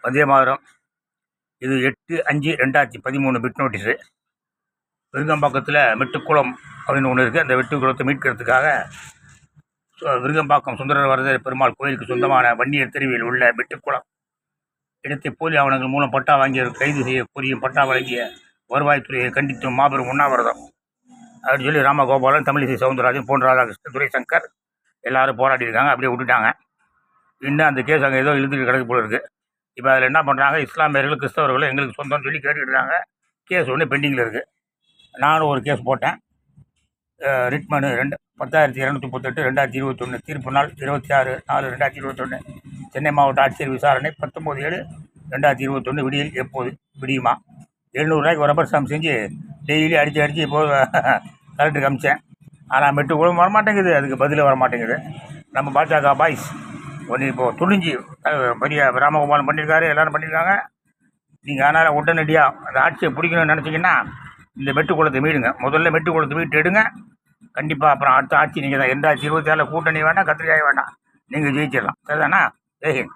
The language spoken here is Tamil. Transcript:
வந்தே மாதரம். இது 8/5/2013 பிட் நோட்டீஸு. விருகம்பாக்கத்தில் மெட்டுக்குளம் அப்படின்னு ஒன்று இருக்குது. அந்த வெட்டுக்குளத்தை மீட்கிறதுக்காக விருகம்பாக்கம் சுந்தரர் வரதர் பெருமாள் கோயிலுக்கு சொந்தமான வன்னியர் தெருவில் உள்ள மெட்டுக்குளம் இடத்தை போலி ஆவணங்கள் மூலம் பட்டா வாங்கிய கைது செய்ய கோரியும் பட்டா வழங்கிய வருவாய்த்துறையை கண்டித்தும் மாபெரும் உண்ணாவிரதம் அப்படின்னு சொல்லி ராமகோபாலன், தமிழிசை சவுந்தரராஜன், பொன் ராதாகிருஷ்ணன், துரைசங்கர் எல்லாரும் போராடி இருக்காங்க. அப்படியே விட்டுட்டாங்க. இன்னும் அந்த கேஸ் அங்கே ஏதோ இழுத்துட்டு கிடக்கு போல இருக்குது. இப்போ அதில் என்ன பண்ணுறாங்க, இஸ்லாமியர்கள் கிறிஸ்தவர்களும் எங்களுக்கு சொந்தம்னு சொல்லி கேட்டுக்கிட்டு இருக்காங்க. கேஸ் ஒன்று பெண்டிங்கில் இருக்குது. நானும் ஒரு கேஸ் போட்டேன். ரிட் மனு 10,238 2021, தீர்ப்பு நாள் 26/4/2021. சென்னை மாவட்ட ஆட்சியர் விசாரணை 19/7/2021. விடியல் எப்போது விடியுமா? 700 ரூபாய்க்கு ரப்பர் ஸ்டாம்ப் செஞ்சு டெய்லி அடித்து இப்போ கலெக்டருக்கு அமிச்சேன். ஆனால் மெட்டுக்குளம் வரமாட்டேங்குது, அதுக்கு பதில் வரமாட்டேங்குது. நம்ம பாஜக பாய்ஸ் ஒன்று இப்போது துணிஞ்சு பெரிய ராமகோபாலன் பண்ணியிருக்காரு, எல்லோரும் பண்ணியிருக்காங்க. நீங்கள் அதனால் உடனடியாக அந்த ஆட்சியை பிடிக்கணும்னு நினச்சிங்கன்னா இந்த மெட்டுக்குளத்தை மீடுங்க. முதல்ல மெட்டுக்குளத்தை மீட்டு எடுங்க. கண்டிப்பாக அப்புறம் அடுத்த ஆட்சி நீங்கள் தான். 2027 கூட்டணி வேண்டாம், கத்திரிக்காய் வேண்டாம், நீங்கள் ஜெயிச்சிடலாம். சரிதானா? ஜெய்ஹிந்த்.